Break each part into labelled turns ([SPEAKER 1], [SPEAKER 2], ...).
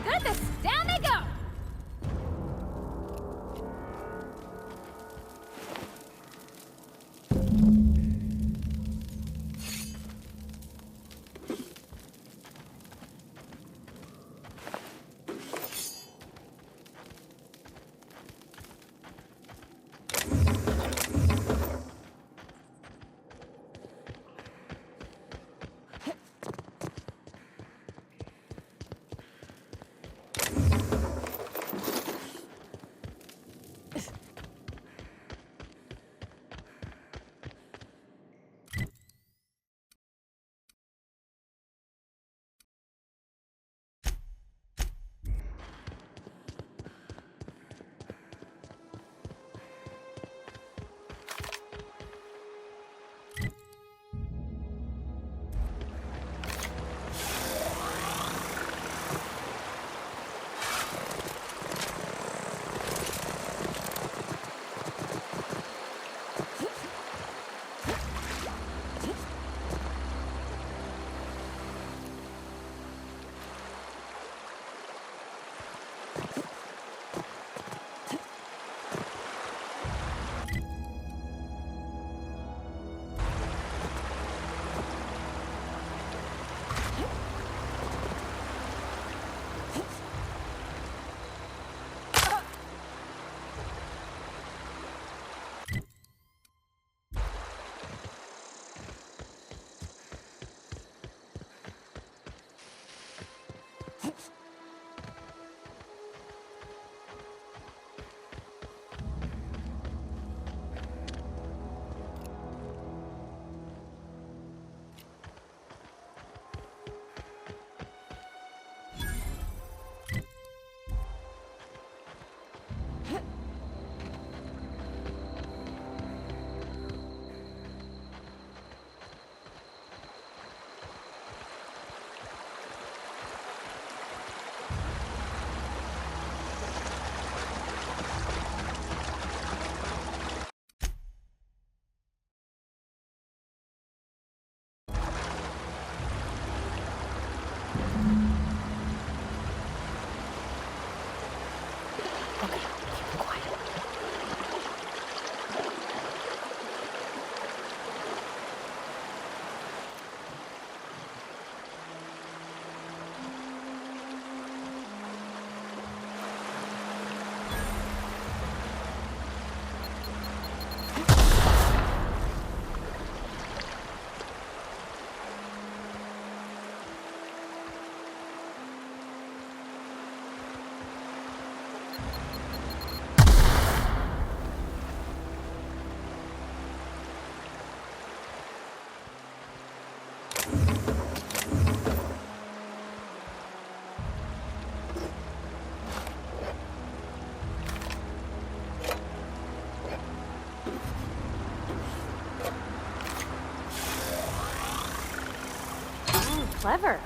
[SPEAKER 1] pretty good at this. Down they go! Clever.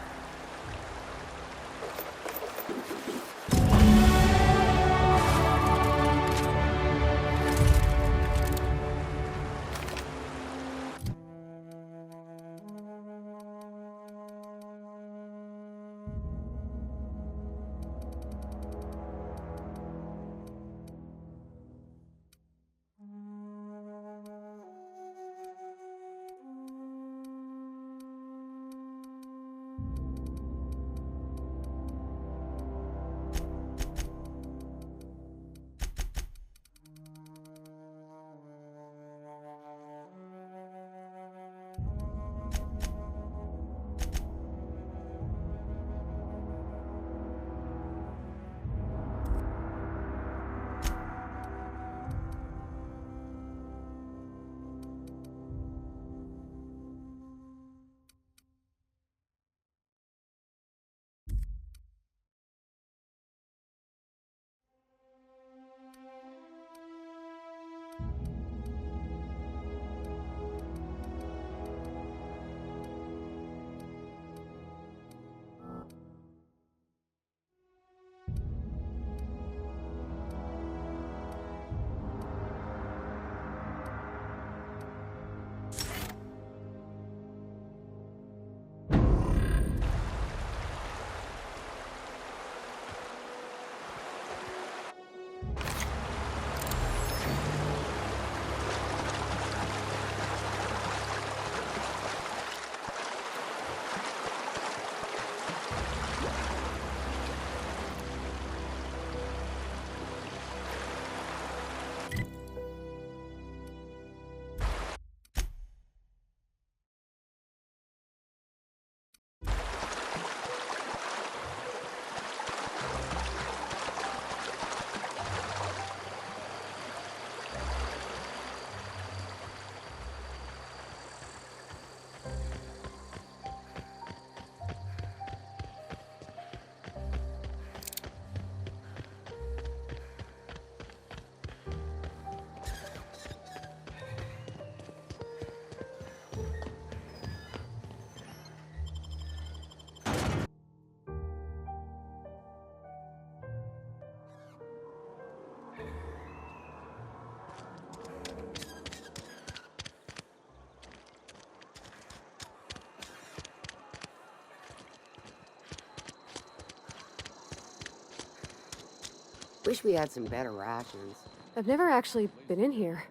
[SPEAKER 2] Wish we had some better rations.
[SPEAKER 1] I've never actually been in here.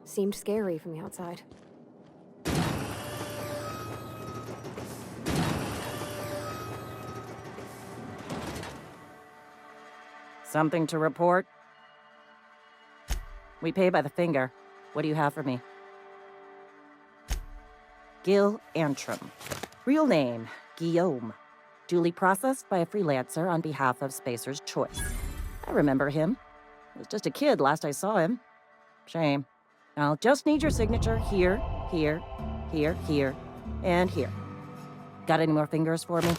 [SPEAKER 1] Seemed scary from the outside.
[SPEAKER 3] Something to report? We pay by the finger. What do you have for me? Gil Antrim. Real name, Guillaume. Duly processed by a freelancer on behalf of Spacer's Choice. I remember him. He was just a kid last I saw him. Shame. I'll just need your signature here, here, here, here, and here. Got any more fingers for me?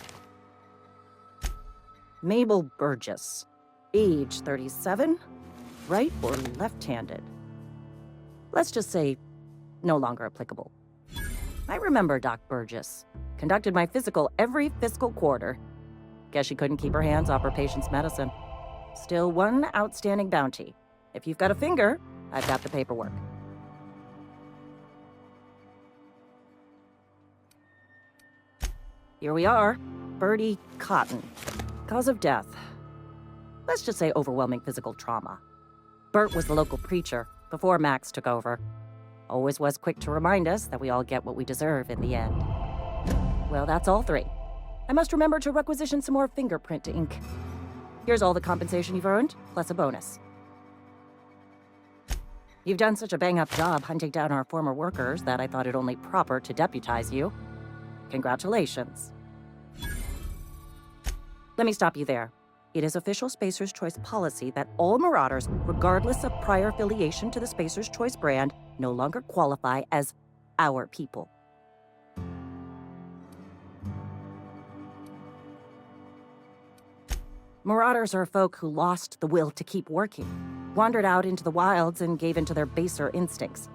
[SPEAKER 3] Mabel Burgess. Age 37. Right or left-handed? Let's just say no longer applicable. I remember Doc Burgess. Conducted my physical every fiscal quarter. Guess she couldn't keep her hands off her patient's medicine. Still one outstanding bounty. If you've got a finger, I've got the paperwork. Here we are. Bertie Cotton. Cause of death. Let's just say overwhelming physical trauma. Bert was the local preacher before Max took over. Always was quick to remind us that we all get what we deserve in the end. Well, that's all three. I must remember to requisition some more fingerprint ink. Here's all the compensation you've earned, plus a bonus. You've done such a bang-up job hunting down our former workers that I thought it only proper to deputize you. Congratulations. Let me stop you there. It is official Spacer's Choice policy that all Marauders, regardless of prior affiliation to the Spacer's Choice brand, no longer qualify as our people. Marauders are folk who lost the will to keep working, wandered out into the wilds and gave into their baser instincts.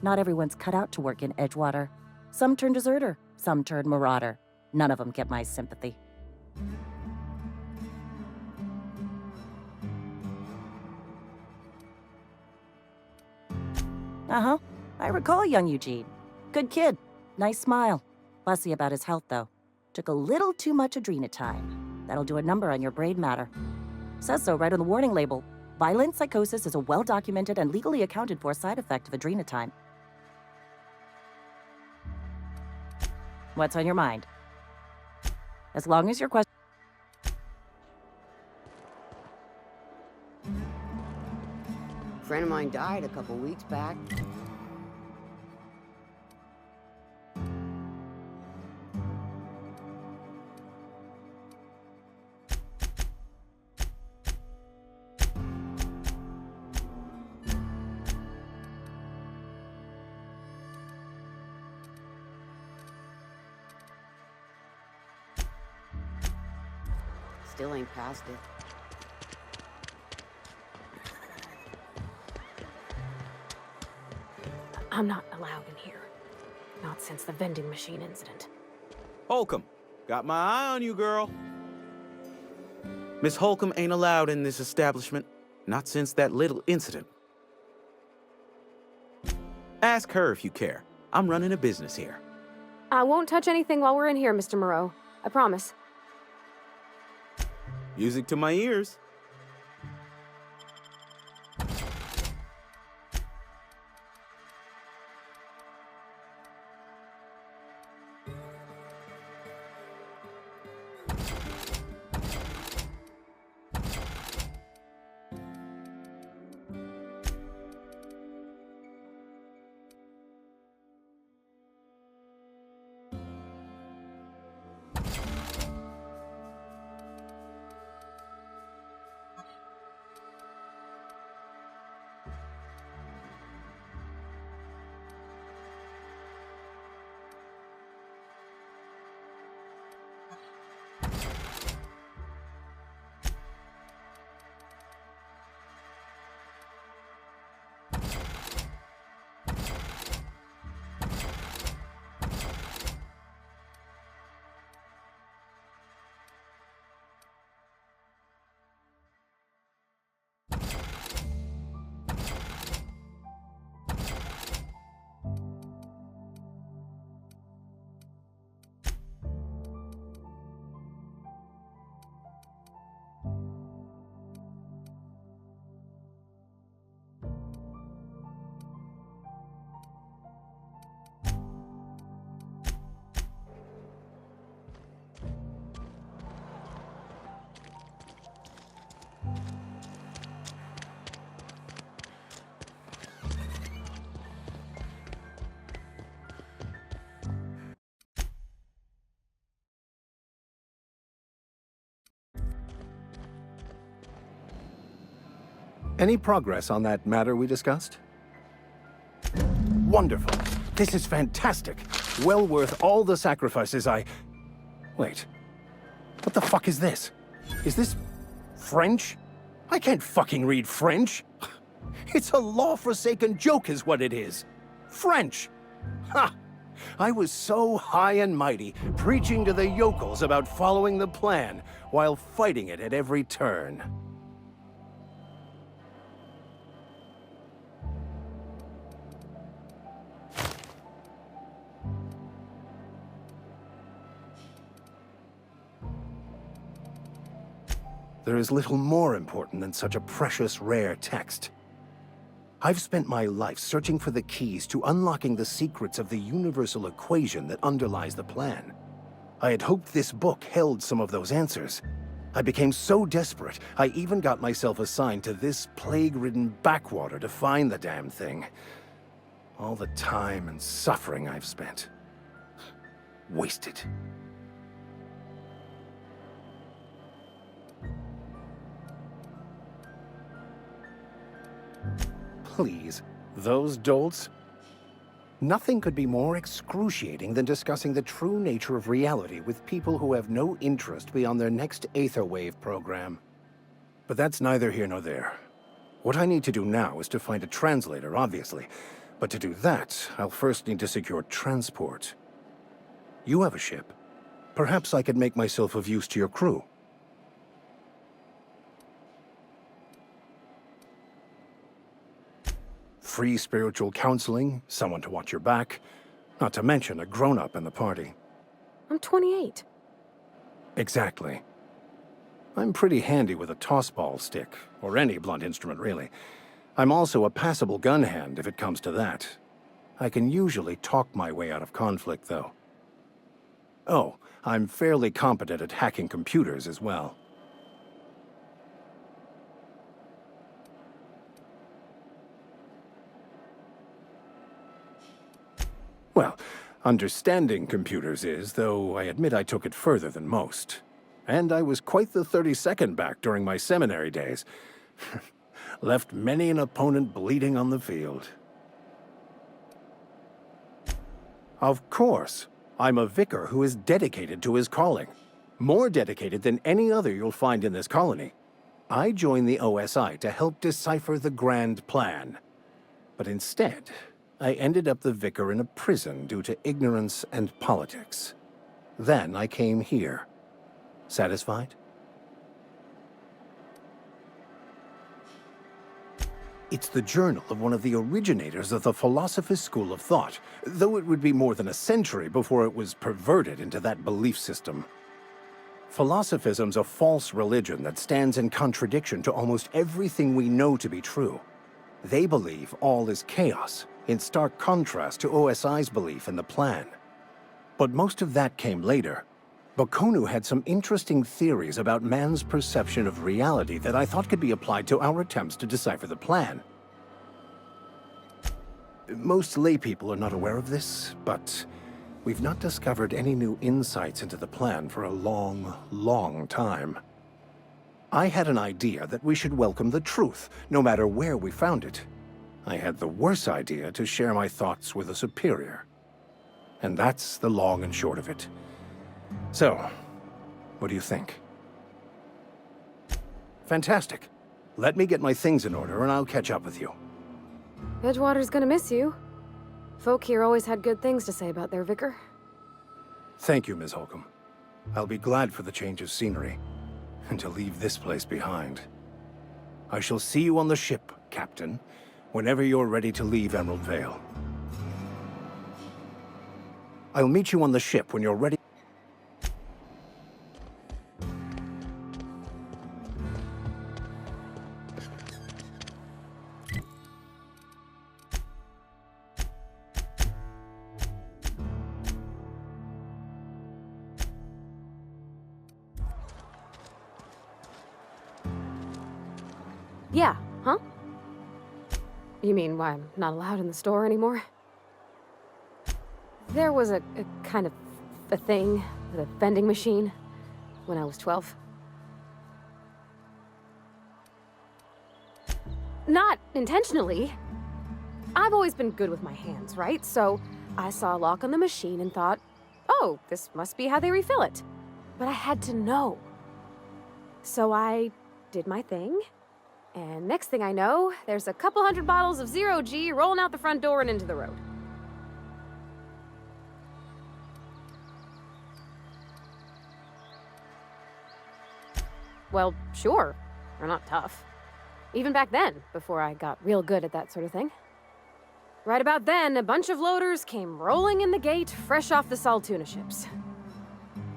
[SPEAKER 3] Not everyone's cut out to work in Edgewater. Some turn deserter, some turn marauder. None of them get my sympathy. Uh-huh. I recall young Eugene. Good kid. Nice smile. Fussy about his health, though. Took a little too much adrenatime. That'll do a number on your brain matter. Says so right on the warning label. Violent psychosis is a well-documented and legally accounted for side effect of adrenatime. What's on your mind? As long as your question...
[SPEAKER 2] A friend of mine died a couple weeks back. Still ain't past it.
[SPEAKER 1] I'm not allowed in here. Not since the vending machine incident.
[SPEAKER 4] Holcomb, got my eye on you, girl. Miss Holcomb ain't allowed in this establishment. Not since that little incident. Ask her if you care. I'm running a business here.
[SPEAKER 1] I won't touch anything while we're in here, Mr. Moreau. I promise.
[SPEAKER 4] Music to my ears.
[SPEAKER 5] Any progress on that matter we discussed? Wonderful. This is fantastic. Well worth all the sacrifices I... Wait. What the fuck is this? Is this... French? I can't fucking read French. It's a law-forsaken joke is what it is. French! Ha! I was so high and mighty, preaching to the yokels about following the plan, while fighting it at every turn. There is little more important than such a precious, rare text. I've spent my life searching for the keys to unlocking the secrets of the universal equation that underlies the plan. I had hoped this book held some of those answers. I became so desperate, I even got myself assigned to this plague-ridden backwater to find the damn thing. All the time and suffering I've spent. Wasted. Please, those dolts? Nothing could be more excruciating than discussing the true nature of reality with people who have no interest beyond their next Aetherwave program. But that's neither here nor there. What I need to do now is to find a translator, obviously. But to do that, I'll first need to secure transport. You have a ship. Perhaps I could make myself of use to your crew. Free spiritual counseling, someone to watch your back, not to mention a grown-up in the party.
[SPEAKER 1] I'm 28.
[SPEAKER 5] Exactly. I'm pretty handy with a tossball stick, or any blunt instrument, really. I'm also a passable gun hand if it comes to that. I can usually talk my way out of conflict, though. Oh, I'm fairly competent at hacking computers as well. Well, understanding computers is, though I admit I took it further than most. And I was quite the 32nd back during my seminary days. Left many an opponent bleeding on the field. Of course, I'm a vicar who is dedicated to his calling. More dedicated than any other you'll find in this colony. I joined the OSI to help decipher the grand plan. But instead, I ended up the vicar in a prison due to ignorance and politics. Then I came here. Satisfied? It's the journal of one of the originators of the Philosopher's School of Thought, though it would be more than a century before it was perverted into that belief system. Philosophism's a false religion that stands in contradiction to almost everything we know to be true. They believe all is chaos, in stark contrast to OSI's belief in the plan. But most of that came later. Bokonu had some interesting theories about man's perception of reality that I thought could be applied to our attempts to decipher the plan. Most laypeople are not aware of this, but we've not discovered any new insights into the plan for a long, long time. I had an idea that we should welcome the truth, no matter where we found it. I had the worse idea to share my thoughts with a superior. And that's the long and short of it. So, what do you think? Fantastic. Let me get my things in order and I'll catch up with you.
[SPEAKER 1] Edgewater's gonna miss you. Folk here always had good things to say about their vicar.
[SPEAKER 5] Thank you, Ms. Holcomb. I'll be glad for the change of scenery, and to leave this place behind. I shall see you on the ship, Captain, whenever you're ready to leave Emerald Vale. I'll meet you on the ship when you're ready.
[SPEAKER 1] Yeah, huh? You mean why I'm not allowed in the store anymore? There was a kind of a thing with a vending machine when I was 12. Not intentionally. I've always been good with my hands, right? So I saw a lock on the machine and thought, oh, this must be how they refill it. But I had to know. So I did my thing, and next thing I know, there's a couple hundred bottles of Zero G rolling out the front door and into the road. Well, sure. They're not tough. Even back then, before I got real good at that sort of thing. Right about then, a bunch of loaders came rolling in the gate, fresh off the Saltuna ships.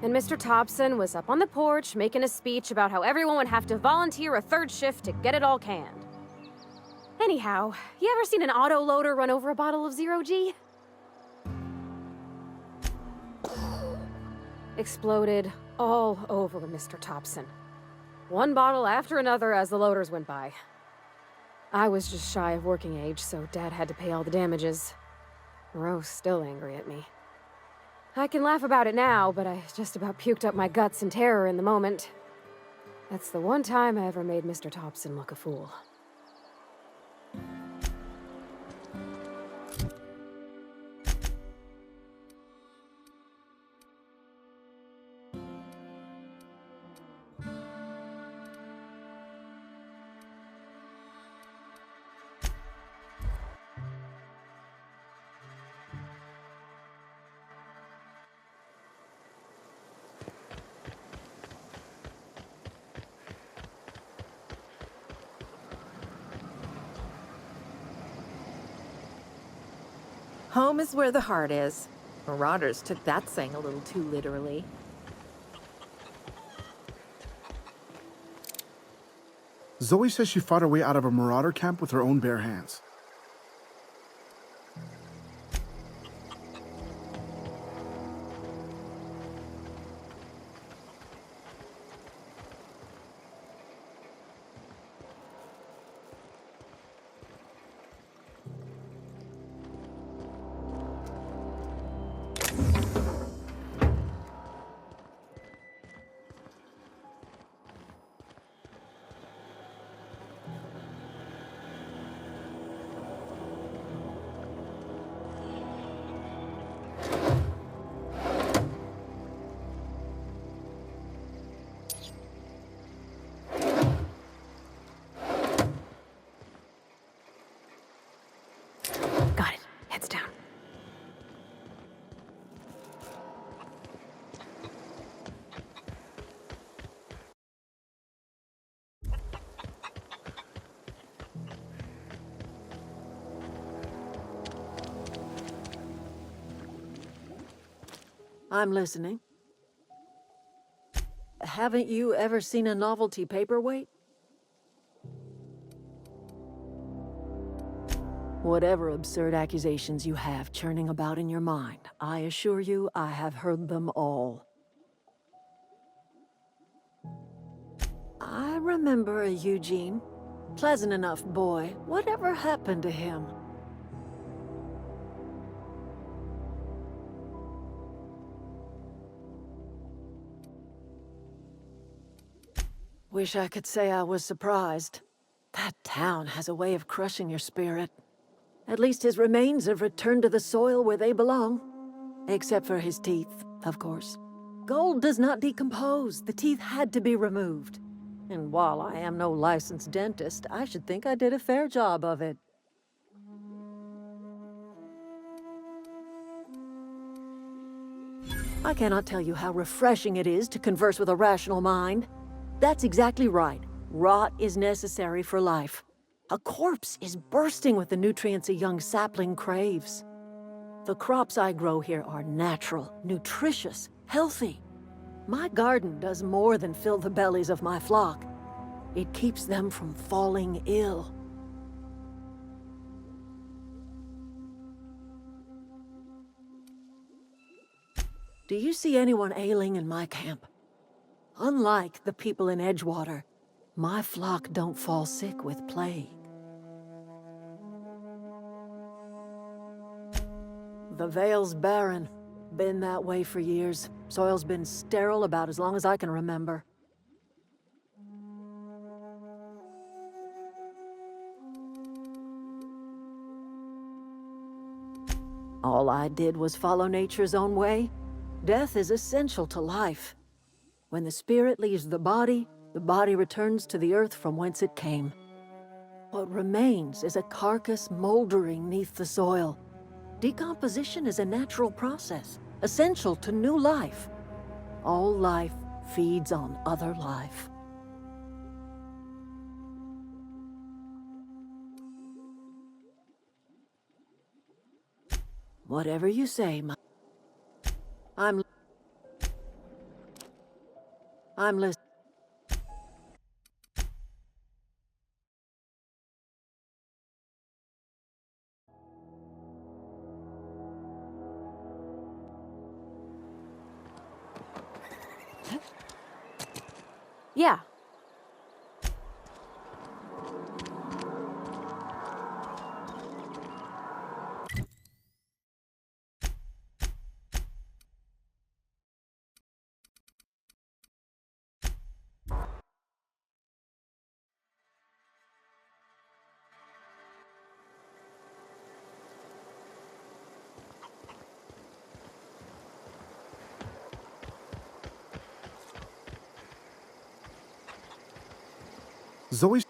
[SPEAKER 1] And Mr. Thompson was up on the porch making a speech about how everyone would have to volunteer a third shift to get it all canned. Anyhow, you ever seen an auto loader run over a bottle of Zero G? Exploded all over Mr. Thompson. One bottle after another as the loaders went by. I was just shy of working age, so Dad had to pay all the damages. Moreau's still angry at me. I can laugh about it now, but I just about puked up my guts in terror in the moment. That's the one time I ever made Mr. Thompson look a fool.
[SPEAKER 6] Home is where the heart is. Marauders took that saying a little too literally.
[SPEAKER 7] Zoe says she fought her way out of a marauder camp with her own bare hands.
[SPEAKER 1] Got it. Heads down.
[SPEAKER 8] I'm listening. Haven't you ever seen a novelty paperweight? Whatever absurd accusations you have churning about in your mind, I assure you I have heard them all. I remember a Eugene. Pleasant enough boy. Whatever happened to him? Wish I could say I was surprised. That town has a way of crushing your spirit. At least his remains have returned to the soil where they belong. Except for his teeth, of course. Gold does not decompose. The teeth had to be removed. And while I am no licensed dentist, I should think I did a fair job of it. I cannot tell you how refreshing it is to converse with a rational mind. That's exactly right. Rot is necessary for life. A corpse is bursting with the nutrients a young sapling craves. The crops I grow here are natural, nutritious, healthy. My garden does more than fill the bellies of my flock. It keeps them from falling ill. Do you see anyone ailing in my camp? Unlike the people in Edgewater, my flock don't fall sick with plague. The Vale's barren. Been that way for years. Soil's been sterile about as long as I can remember. All I did was follow nature's own way. Death is essential to life. When the spirit leaves the body returns to the earth from whence it came. What remains is a carcass moldering neath the soil. Decomposition is a natural process, essential to new life. All life feeds on other life. Whatever you say, I'm listening.
[SPEAKER 1] Yeah.
[SPEAKER 7] Zoe.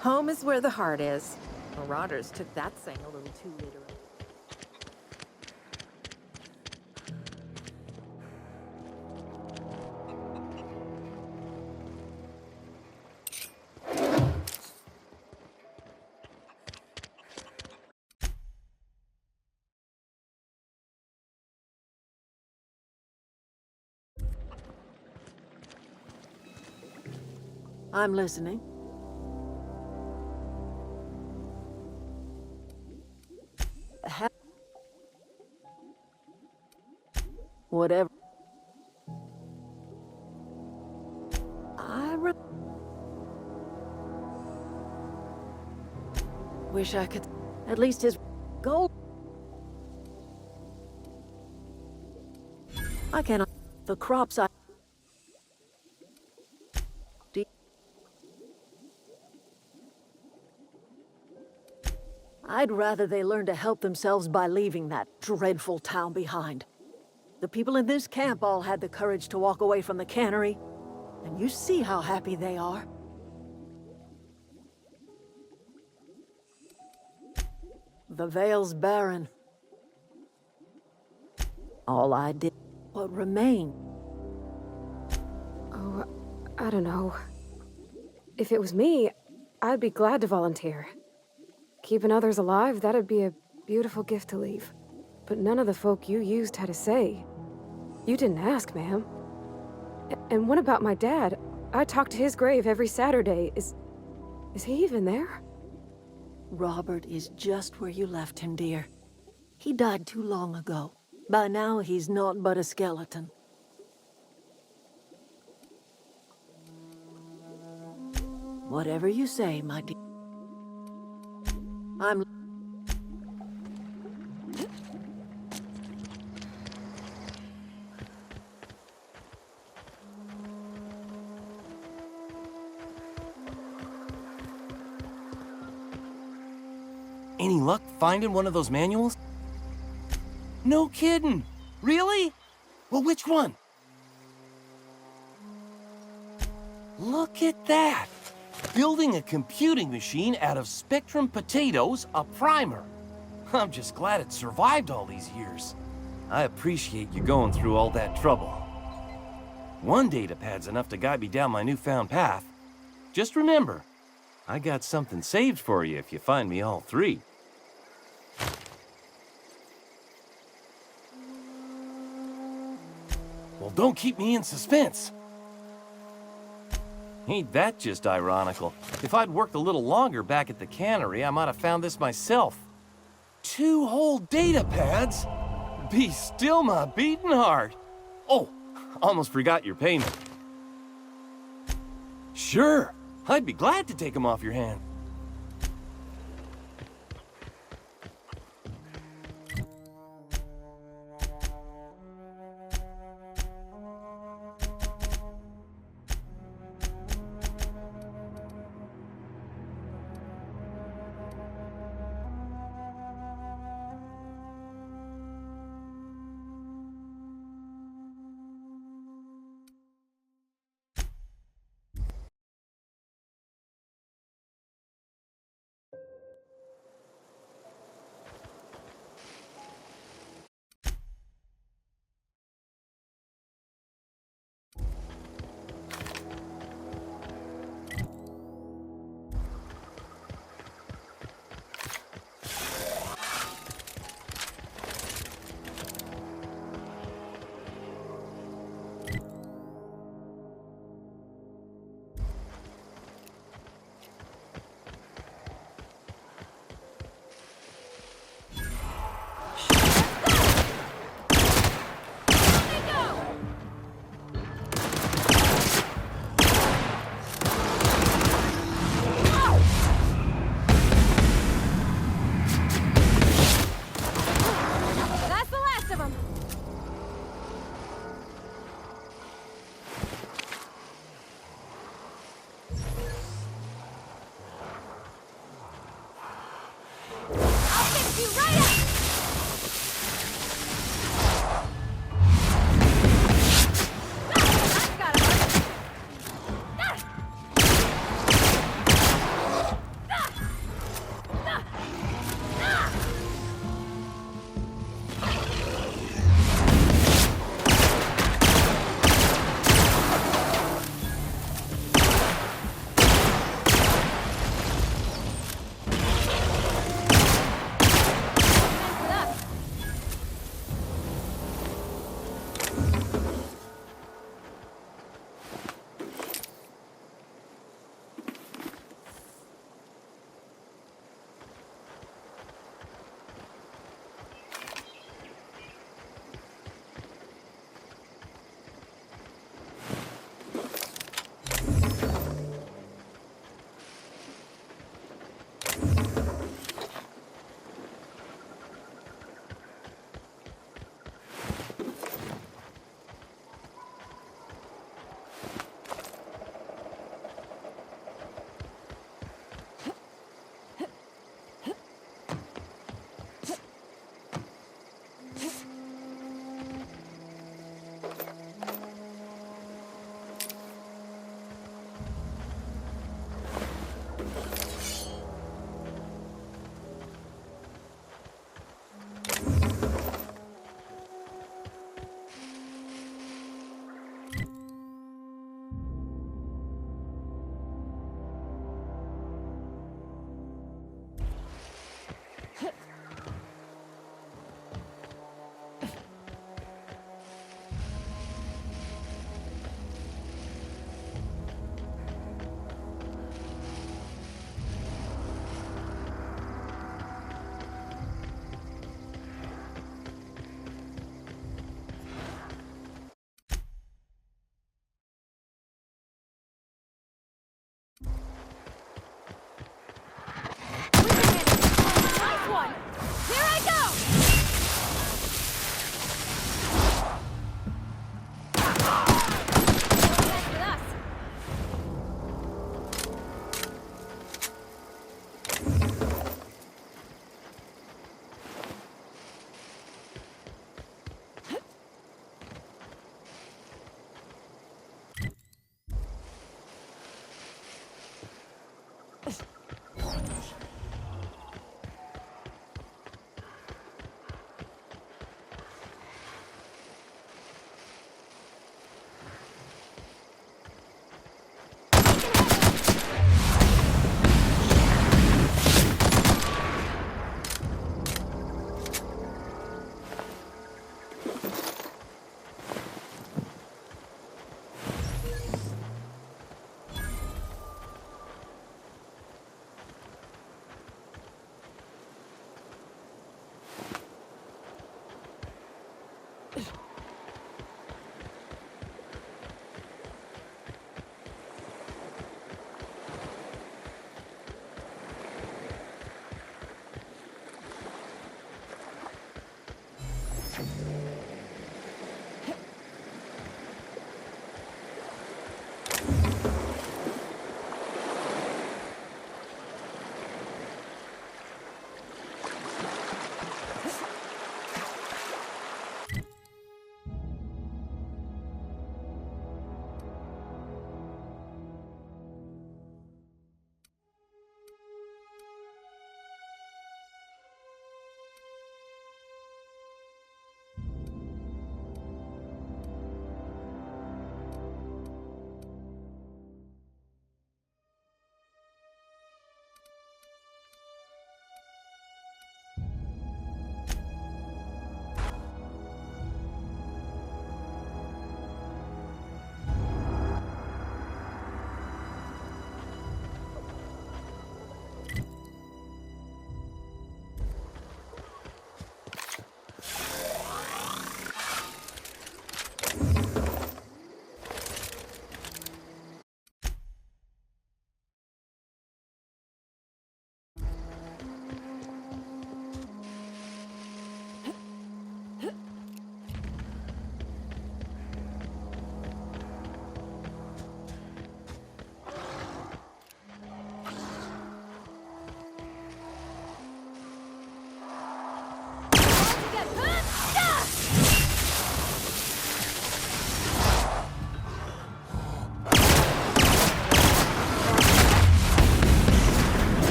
[SPEAKER 6] Home is where the heart is. Marauders took that saying a little too literally.
[SPEAKER 8] I'm listening. Whatever. Wish I could. At least his goal. I cannot. The crops I. I'd rather they learn to help themselves by leaving that dreadful town behind. The people in this camp all had the courage to walk away from the cannery, and you see how happy they are. The Vale's barren. All I did, what remained.
[SPEAKER 1] Oh, I don't know. If it was me, I'd be glad to volunteer. Keeping others alive, that'd be a beautiful gift to leave. But none of the folk you used had a say. You didn't ask, ma'am. And what about my dad? I talk to his grave every Saturday. Is he even there?
[SPEAKER 8] Robert is just where you left him, dear. He died too long ago. By now, he's naught but a skeleton. Whatever you say, my dear. I'm...
[SPEAKER 9] Any luck finding one of those manuals? No kidding! Really? Well, which one? Look at that! Building a computing machine out of Spectrum potatoes, a primer. I'm just glad it survived all these years. I appreciate you going through all that trouble. One datapad's enough to guide me down my newfound path. Just remember, I got something saved for you if you find me all three. Well, don't keep me in suspense. Ain't that just ironical? If I'd worked a little longer back at the cannery, I might have found this myself. 2 whole datapads? Be still my beating heart. Oh, almost forgot your payment. Sure, I'd be glad to take them off your hand.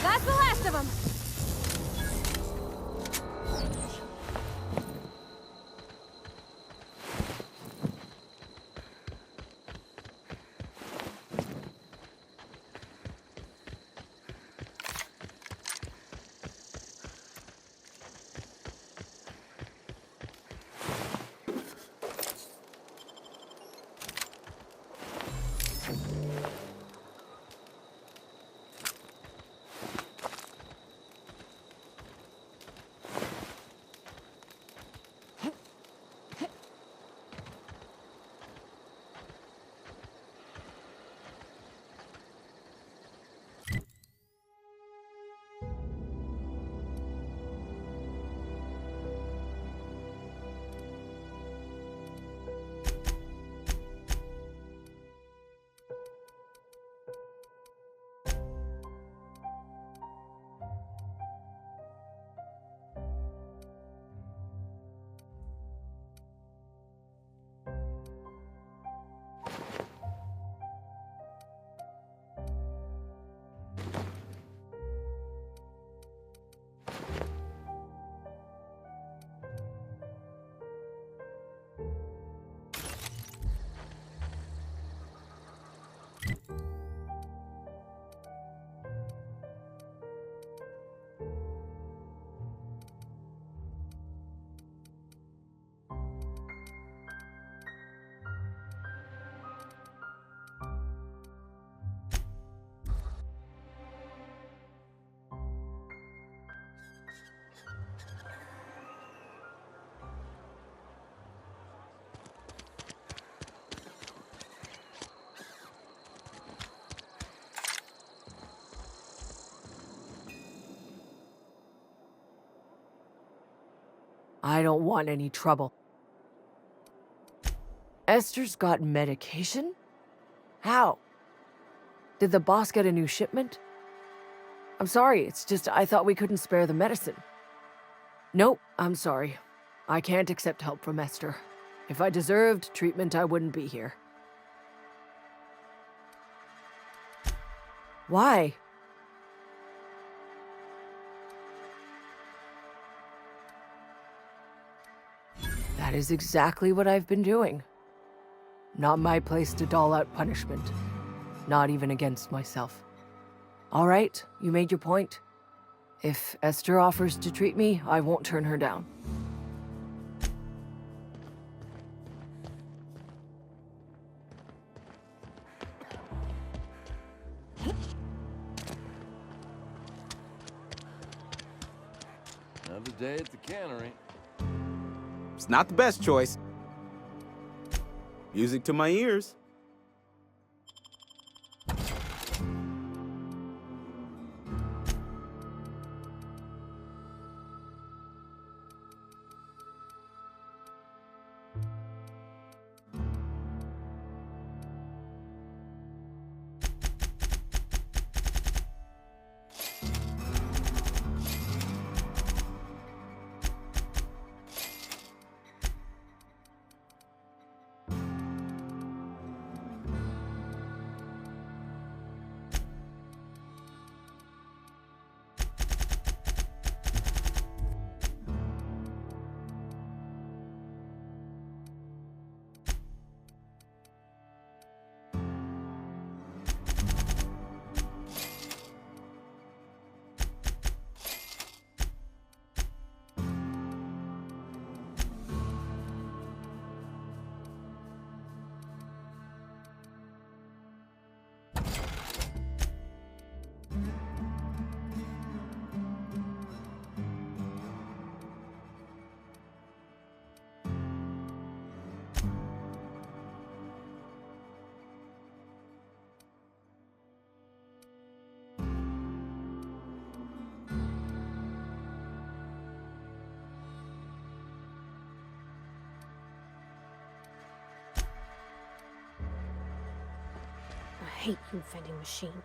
[SPEAKER 1] That's the last of them!
[SPEAKER 10] I don't want any trouble. Esther's got medication? How? Did the boss get a new shipment? I'm sorry, it's just I thought we couldn't spare the medicine. Nope, I'm sorry. I can't accept help from Esther. If I deserved treatment, I wouldn't be here. Why? That is exactly what I've been doing. Not my place to dole out punishment. Not even against myself. All right, you made your point. If Esther offers to treat me, I won't turn her down.
[SPEAKER 9] Another day at the cannery.
[SPEAKER 4] It's not the best choice. Music to my ears.
[SPEAKER 1] I hate you, vending machine.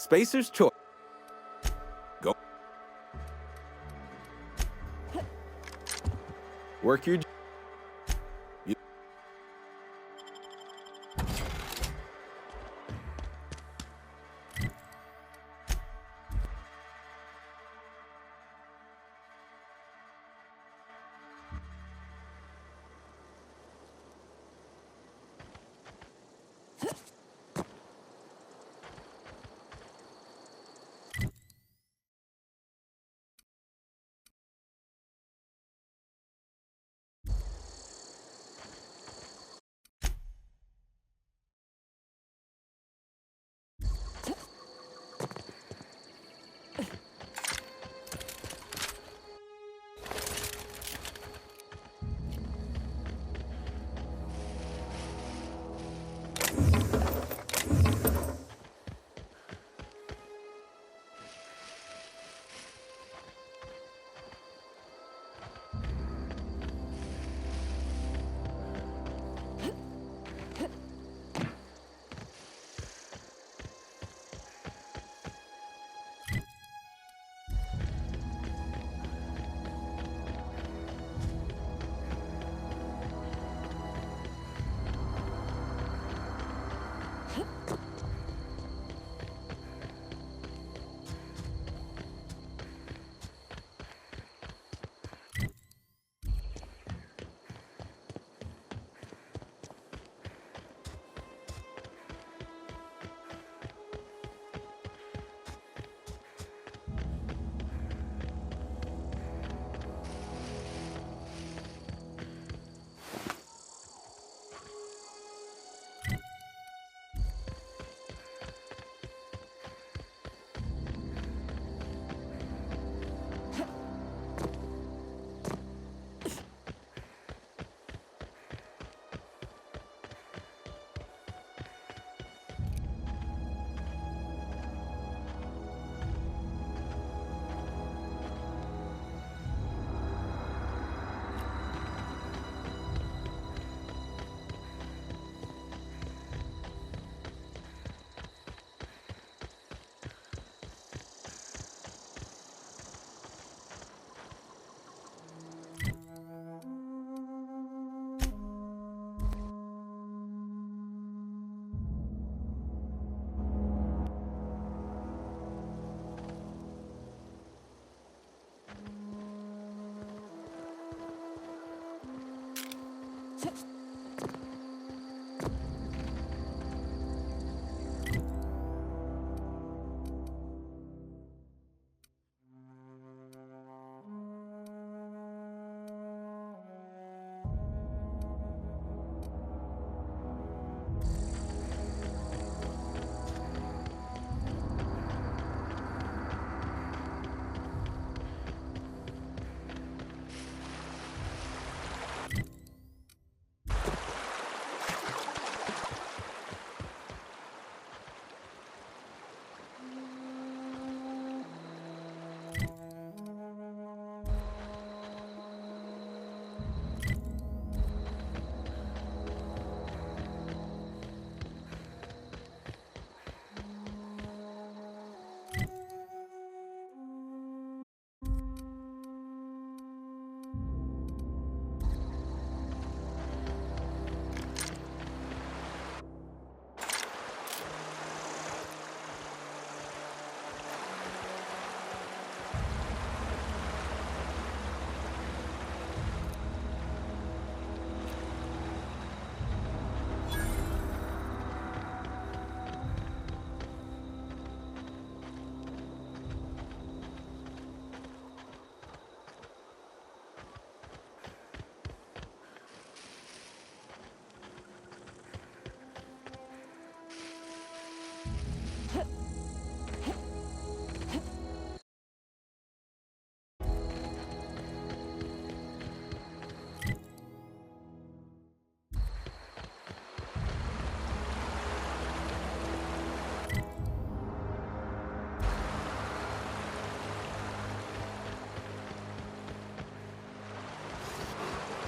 [SPEAKER 4] Spacer's choice. Go. Work your...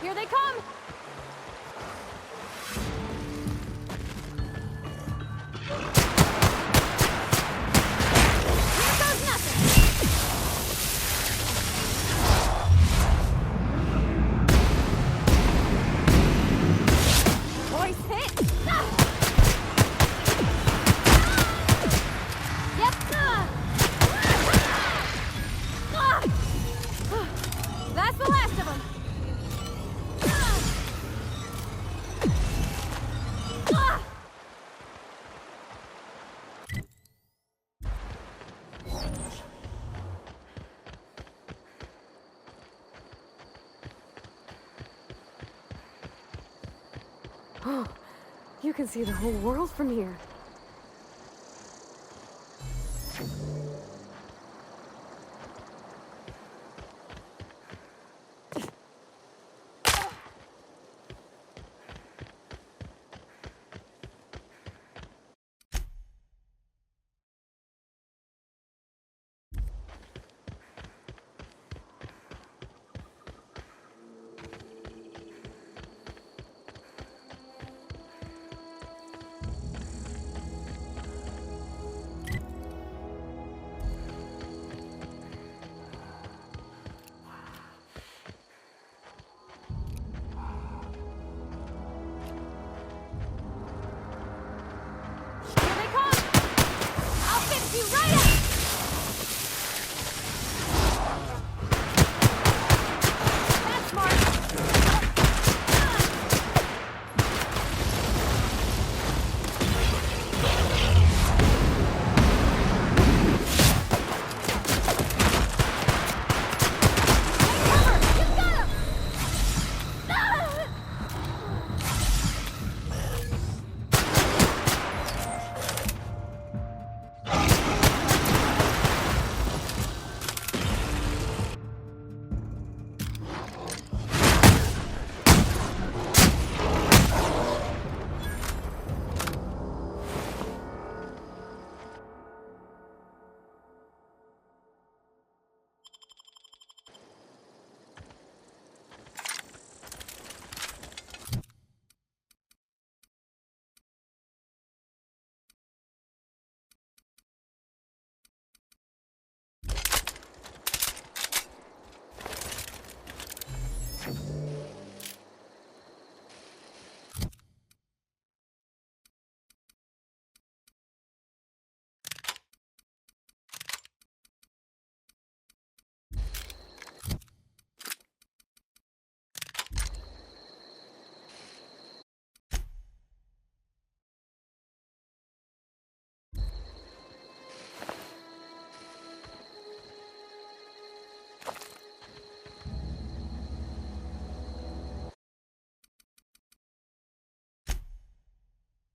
[SPEAKER 1] Here they come! Here goes nothing! Voice hit! Ah! Yep! Ah! That's the last of them! Oh, you can see the whole world from here. Here they come! I'll fix you right up!